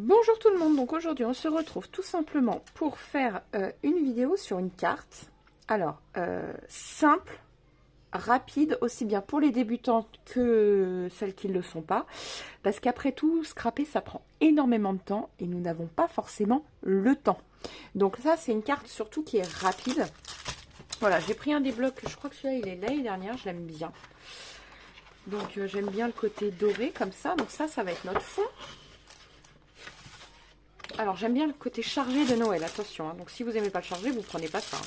Bonjour tout le monde, donc aujourd'hui on se retrouve tout simplement pour faire une vidéo sur une carte. Alors, simple, rapide, aussi bien pour les débutantes que celles qui ne le sont pas. Parce qu'après tout, scraper ça prend énormément de temps et nous n'avons pas forcément le temps. Donc ça c'est une carte surtout qui est rapide. Voilà, j'ai pris un des blocs, je crois que celui-là il est l'année dernière, je l'aime bien. Donc j'aime bien le côté doré comme ça, donc ça va être notre fond. Alors, j'aime bien le côté chargé de Noël, attention. Hein. Donc, si vous n'aimez pas le chargé, vous ne prenez pas ça. Hein.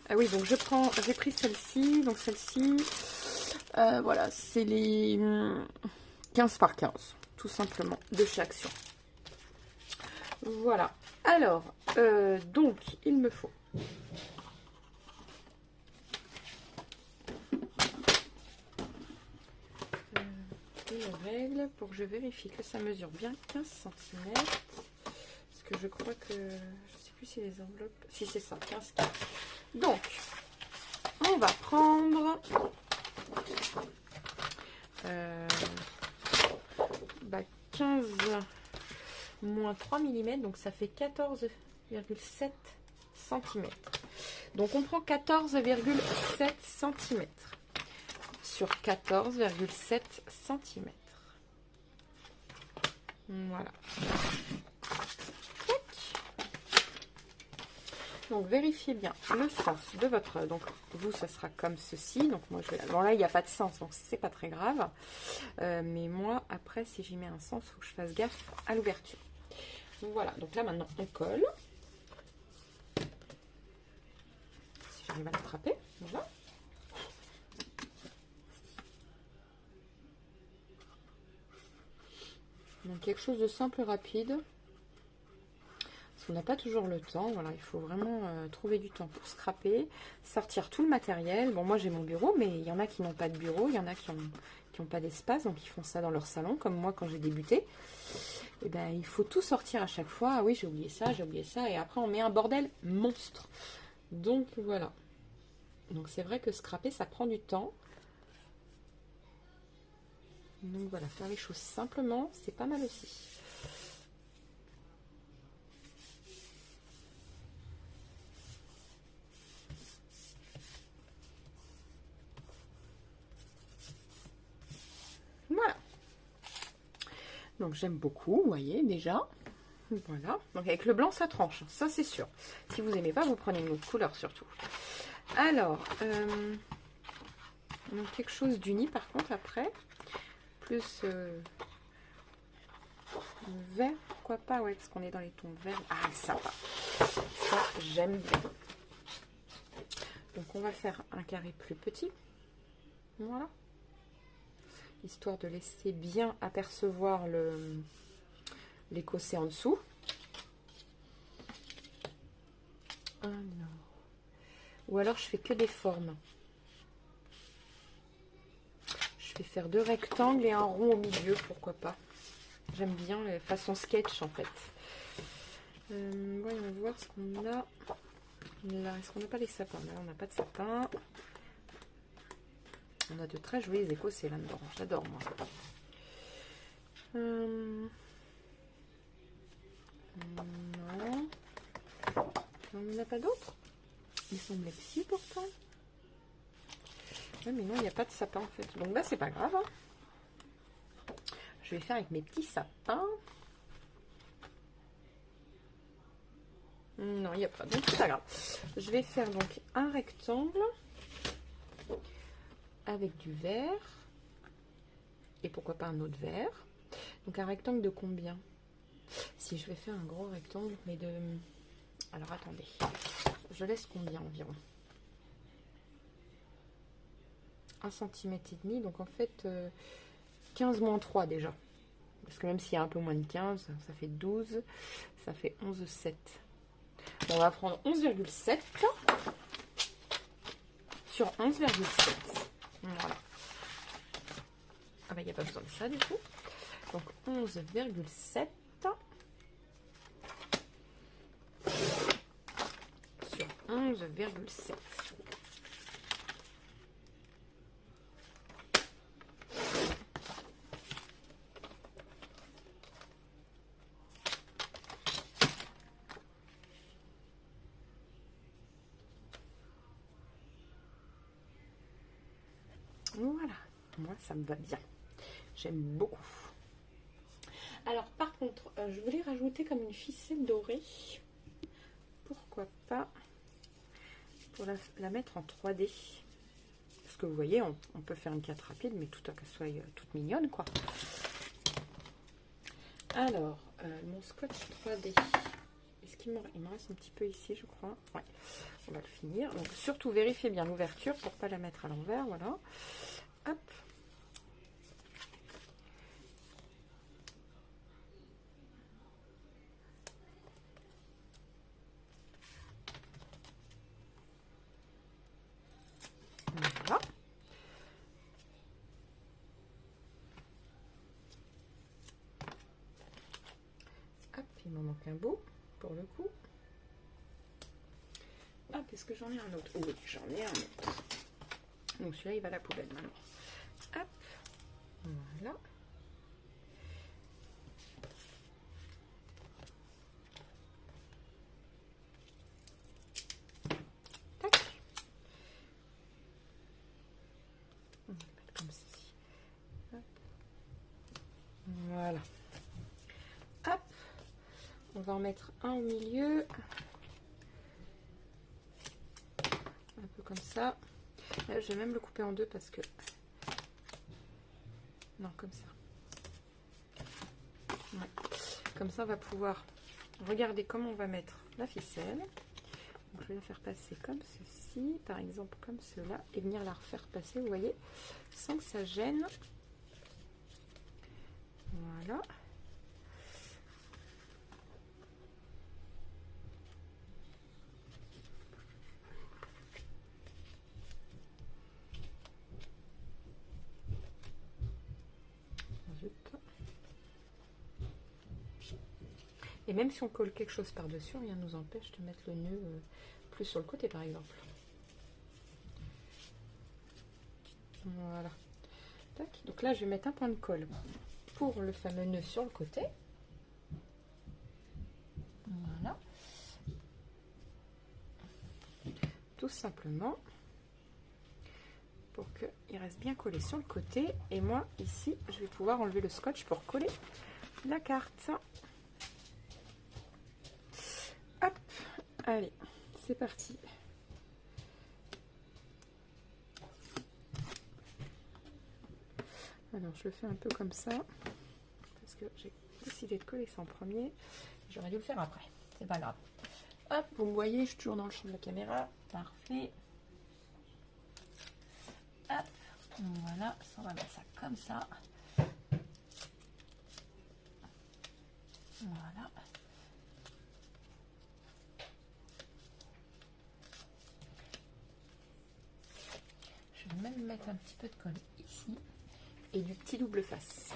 Ah oui, donc j'ai pris celle-ci. Donc, celle-ci, voilà, c'est les 15 par 15, tout simplement, de chez Action. Voilà. Alors, donc, il me faut une règle pour que je vérifie que ça mesure bien 15 cm. Parce que je crois que... Je sais plus si les enveloppes... Si c'est ça, 15 cm. Donc, on va prendre... 15 moins 3 mm. Donc, ça fait 14,7 cm. Donc, on prend 14,7 cm. Sur 14,7 cm. Voilà. Donc vérifiez bien le sens de votre... Donc vous, ça sera comme ceci. Donc moi, je vais... Bon là, il n'y a pas de sens, donc c'est pas très grave. Mais moi, après, si j'y mets un sens, il faut que je fasse gaffe à l'ouverture. Donc voilà. Donc là, maintenant, on colle. Si j'arrive à l'attraper. Voilà. Donc quelque chose de simple et rapide. Parce qu'on n'a pas toujours le temps. Voilà, il faut vraiment trouver du temps pour scraper, sortir tout le matériel. Bon, moi j'ai mon bureau, mais il y en a qui n'ont pas de bureau, il y en a qui ont pas d'espace, donc ils font ça dans leur salon, comme moi quand j'ai débuté. Et ben il faut tout sortir à chaque fois. Ah oui, j'ai oublié ça, et après on met un bordel monstre. Donc voilà. Donc c'est vrai que scraper ça prend du temps. Donc voilà, faire les choses simplement, c'est pas mal aussi. Voilà. Donc j'aime beaucoup, vous voyez déjà. Voilà. Donc avec le blanc, ça tranche, ça c'est sûr. Si vous n'aimez pas, vous prenez une autre couleur surtout. Alors, donc quelque chose d'uni par contre après. Plus vert, pourquoi pas, ouais, parce qu'on est dans les tons verts. Ah, sympa. Ça, j'aime bien. Donc, on va faire un carré plus petit. Voilà. Histoire de laisser bien apercevoir l'écossais en dessous. Alors. Ou alors, je fais que des formes. Je vais faire 2 rectangles et un rond au milieu, pourquoi pas. J'aime bien les façons sketch en fait. Voyons voir ce qu'on a là. Est-ce qu'on n'a pas les sapins? Là, on n'a pas de sapin. On a de très jolis écossais là-dedans. J'adore moi. Non. On n'en a pas d'autres? Il semblait que si pourtant. Ouais, mais non, il n'y a pas de sapin en fait. Donc là, c'est pas grave. Hein. Je vais faire avec mes petits sapins. Non, il n'y a pas. Donc, c'est pas grave. Je vais faire donc un rectangle avec du vert. Et pourquoi pas un autre vert. Donc, un rectangle de combien? Si je vais faire un gros rectangle, mais de... Alors, attendez. Je laisse combien environ? 1,5 cm. Donc, en fait, 15 moins 3 déjà. Parce que même s'il y a un peu moins de 15, ça fait 12. Ça fait 11,7. On va prendre 11,7 sur 11,7. Voilà. Ah bah il n'y a pas besoin de ça du coup. Donc 11,7 sur 11,7. Moi, ça me va bien. J'aime beaucoup. Alors, par contre, je voulais rajouter comme une ficelle dorée. Pourquoi pas pour la mettre en 3D. Parce que vous voyez, on peut faire une carte rapide, mais tout à qu'elle soit toute mignonne, quoi. Alors, mon scotch 3D. Est-ce qu'il me reste un petit peu ici, je crois. Ouais, on va le finir. Donc, surtout, vérifiez bien l'ouverture pour ne pas la mettre à l'envers. Voilà. Hop. Voilà. Hop, il m'en manque un bout pour le coup. Hop, est-ce que j'en ai un autre? Oui, j'en ai un autre. Donc celui-là, il va à la poubelle maintenant. Hop, voilà. Tac. On va mettre comme ceci. Hop. Voilà. Hop. On va en mettre un au milieu. Un peu comme ça. Là, je vais même le couper en deux parce que... Non, comme ça. Ouais. Comme ça, on va pouvoir regarder comment on va mettre la ficelle. Donc, je vais la faire passer comme ceci, par exemple comme cela, et venir la refaire passer, vous voyez, sans que ça gêne. Voilà. Et même si on colle quelque chose par-dessus, rien ne nous empêche de mettre le nœud plus sur le côté, par exemple. Voilà. Tac. Donc là, je vais mettre un point de colle pour le fameux nœud sur le côté. Voilà. Tout simplement pour qu'il reste bien collé sur le côté. Et moi, ici, je vais pouvoir enlever le scotch pour coller la carte. Hop, allez, c'est parti. Alors, je le fais un peu comme ça, parce que j'ai décidé de coller ça en premier. J'aurais dû le faire après, c'est pas grave. Hop, vous me voyez, je suis toujours dans le champ de la caméra. Parfait. Hop, voilà, on va mettre ça comme ça. Voilà. Je vais même mettre un petit peu de colle ici et du petit double face.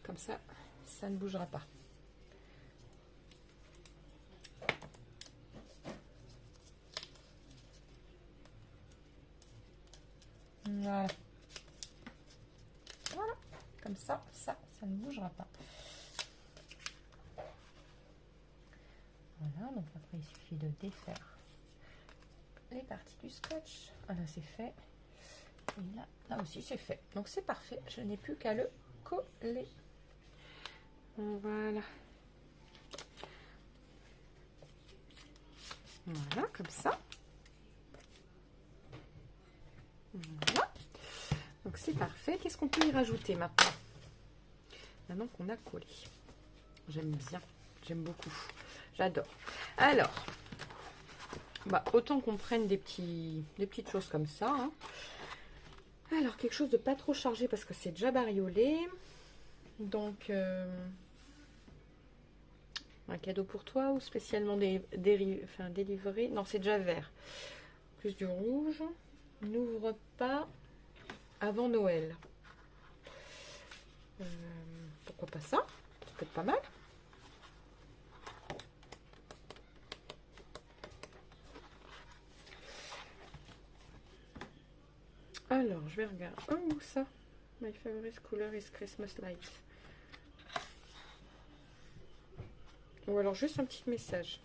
Comme ça, ça ne bougera pas. Voilà. Voilà. Comme ça, ça ne bougera pas. Voilà, donc après il suffit de défaire les parties du scotch. Voilà, c'est fait. Et là aussi c'est fait. Donc c'est parfait, je n'ai plus qu'à le coller. Voilà. Voilà, comme ça. Voilà. Donc c'est parfait. Qu'est-ce qu'on peut y rajouter maintenant? Maintenant qu'on a collé. J'aime bien, j'aime beaucoup. J'adore. Alors, bah, autant qu'on prenne des petites choses comme ça. Hein. Alors, quelque chose de pas trop chargé parce que c'est déjà bariolé. Donc, un cadeau pour toi ou spécialement délivré. Non, c'est déjà vert. Plus du rouge. N'ouvre pas avant Noël. Pourquoi pas ça? Ça peut être pas mal. Alors, je vais regarder. Oh, ça. My favorite color is Christmas light. Ou alors juste un petit message.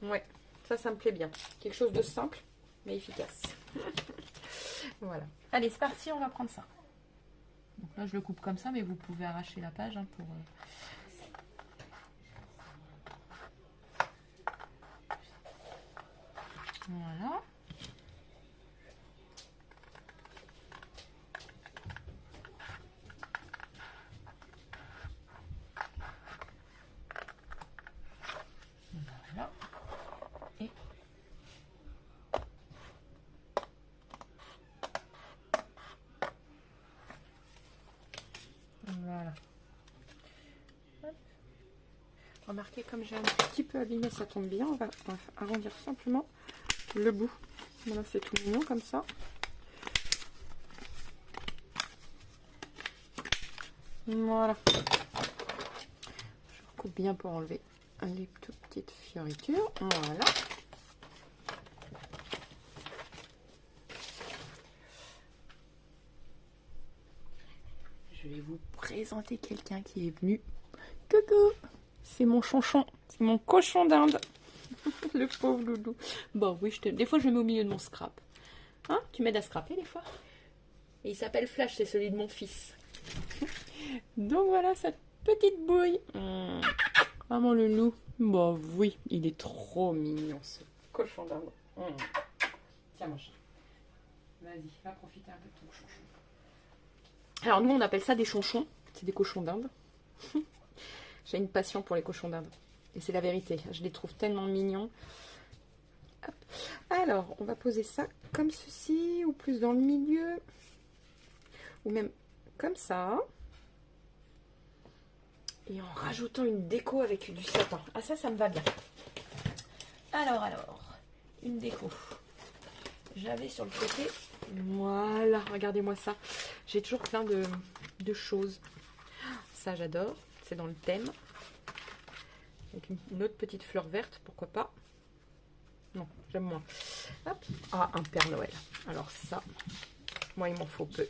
Ouais, ça me plaît bien. Quelque chose de simple, mais efficace. Voilà. Allez, c'est parti, on va prendre ça. Donc là, je le coupe comme ça, mais vous pouvez arracher la page hein, pour... Voilà. Voilà. Et voilà. Hop. Remarquez comme j'ai un petit peu abîmé, ça tombe bien. On va arrondir simplement le bout. Voilà, c'est tout mignon comme ça. Voilà. Je recoupe bien pour enlever les toutes petites fioritures. Voilà. Je vais vous présenter quelqu'un qui est venu. Coucou! C'est mon chonchon, c'est mon cochon d'Inde. Le pauvre loulou. Bon, oui, des fois je me mets au milieu de mon scrap. Hein? Tu m'aides à scraper des fois? Et il s'appelle Flash, c'est celui de mon fils. Donc voilà cette petite bouille. Ah mon loulou. Bon oui, il est trop mignon ce cochon d'Inde. Tiens mange. Vas-y, va profiter un peu de ton chonchon. Alors nous on appelle ça des chonchons. C'est des cochons d'Inde. J'ai une passion pour les cochons d'Inde. Et c'est la vérité. Je les trouve tellement mignons. Hop. Alors, on va poser ça comme ceci, ou plus dans le milieu. Ou même comme ça. Et en rajoutant une déco avec du sapin. Ah ça, ça me va bien. Alors, une déco. J'avais sur le côté... Voilà, regardez-moi ça. J'ai toujours plein de choses. Ça, j'adore. C'est dans le thème. Avec une autre petite fleur verte, pourquoi pas. Non, j'aime moins. Hop. Ah, un Père Noël. Alors ça, moi, il m'en faut peu.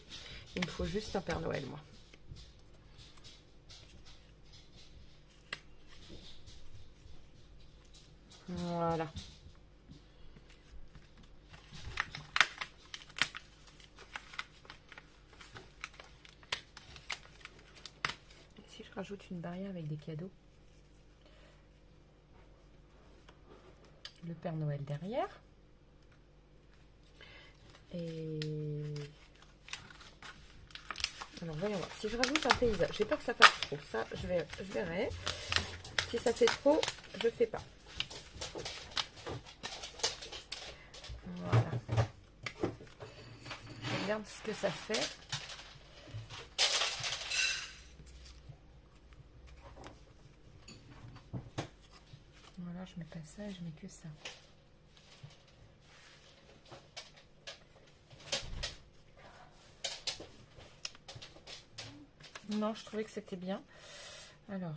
Il me faut juste un Père Noël, moi. Voilà. Et si je rajoute une barrière avec des cadeaux? Le Père Noël derrière. Et alors voyons voir. Si je rajoute un paysage, j'ai peur que ça fasse trop. Ça, je verrai. Si ça fait trop, je fais pas. Voilà. Je regarde ce que ça fait. Voilà, je mets pas ça, je mets que ça. Non, je trouvais que c'était bien. Alors, de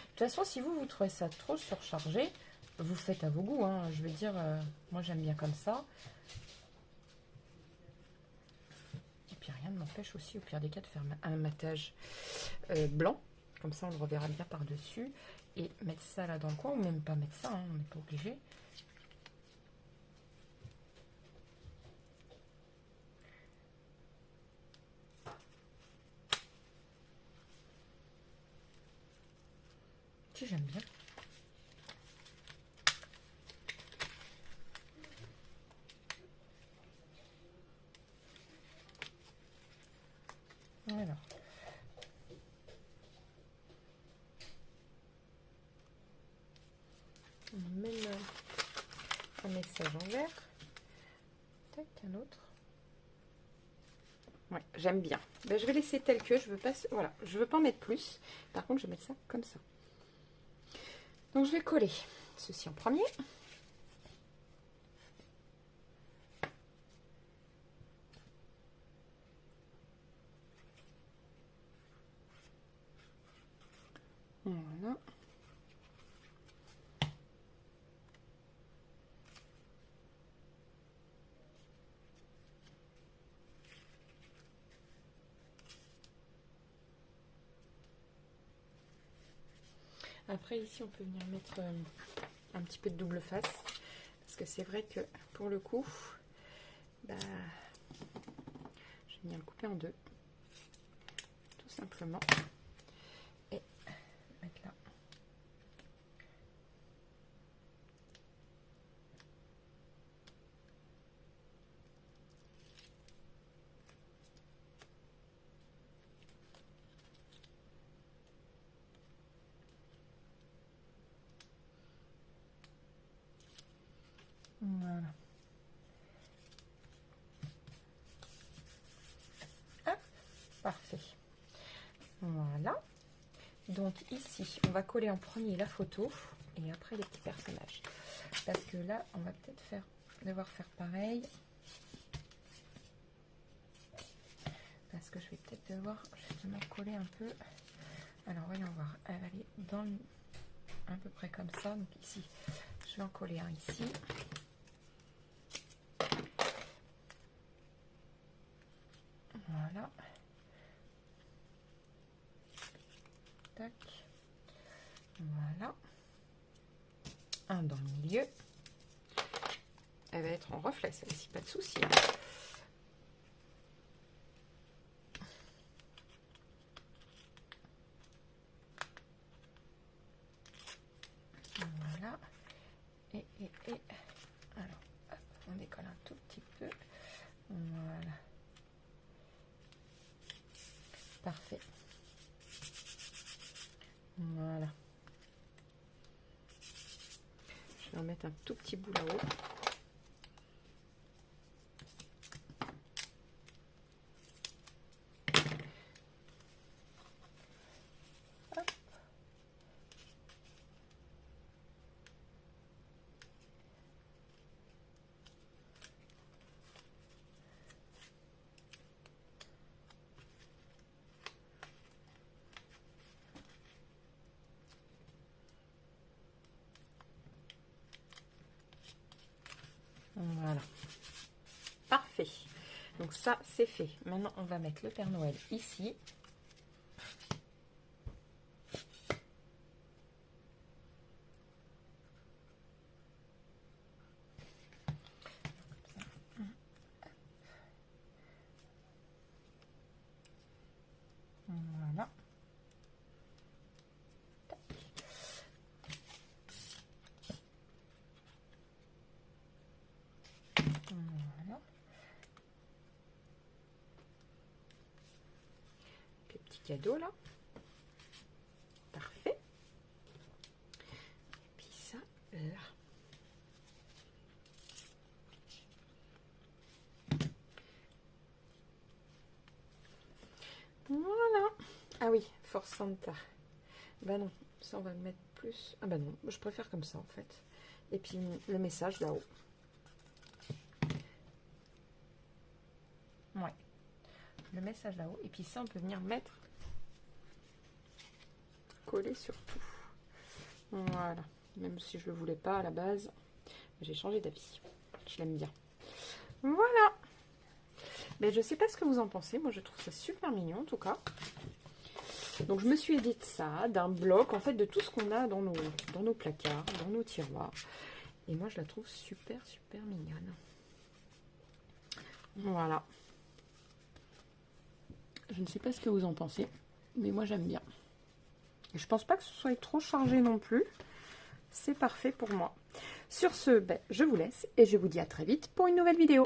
toute façon, si vous trouvez ça trop surchargé, vous faites à vos goûts. Hein. Je veux dire, moi j'aime bien comme ça. Et puis rien ne m'empêche aussi, au pire des cas, de faire un matage blanc. Comme ça, on le reverra bien par-dessus. Et mettre ça là dans le coin, ou même pas mettre ça, hein, on n'est pas obligé. Si, j'aime bien. Voilà. Même un message en vert. Tac, un autre. Ouais, j'aime bien. Ben, je vais laisser tel que. Je veux pas. Voilà, je veux pas en mettre plus. Par contre, je vais mettre ça comme ça. Donc, je vais coller ceci en premier. Voilà. Après, ici, on peut venir mettre un petit peu de double face. Parce que c'est vrai que, pour le coup, bah, venir le couper en deux, tout simplement, et mettre là. Voilà. Hop, parfait. Voilà. Donc ici, on va coller en premier la photo et après les petits personnages. Parce que là, on va peut-être devoir faire pareil. Parce que je vais peut-être devoir justement coller un peu. Alors voyons voir. Elle va aller dans à peu près comme ça. Donc ici, je vais en coller un ici. Voilà. Tac. Voilà. Un dans le milieu. Elle va être en reflet, celle-ci, pas de souci. Voilà. Et alors, hop, on décolle un tout petit peu. Voilà. Parfait. Voilà. Je vais en mettre un tout petit bout là-haut. Voilà. Parfait. Donc ça, c'est fait. Maintenant, on va mettre le Père Noël ici. Voilà. Voilà. Les petits cadeaux là. Parfait. Et puis ça là. Voilà. Ah oui, Force Santa. Bah non, ça on va le mettre plus. Ah bah non, je préfère comme ça en fait. Et puis le message là-haut. Ouais. Le message là-haut. Et puis ça, on peut venir mettre. Coller sur tout. Voilà. Même si je le voulais pas à la base, j'ai changé d'avis. Je l'aime bien. Voilà. Mais je sais pas ce que vous en pensez. Moi, je trouve ça super mignon en tout cas. Donc, je me suis aidée de ça, d'un bloc, en fait, de tout ce qu'on a dans nos placards, dans nos tiroirs. Et moi, je la trouve super, super mignonne. Voilà. Je ne sais pas ce que vous en pensez, mais moi, j'aime bien. Et je pense pas que ce soit trop chargé non plus. C'est parfait pour moi. Sur ce, je vous laisse et je vous dis à très vite pour une nouvelle vidéo.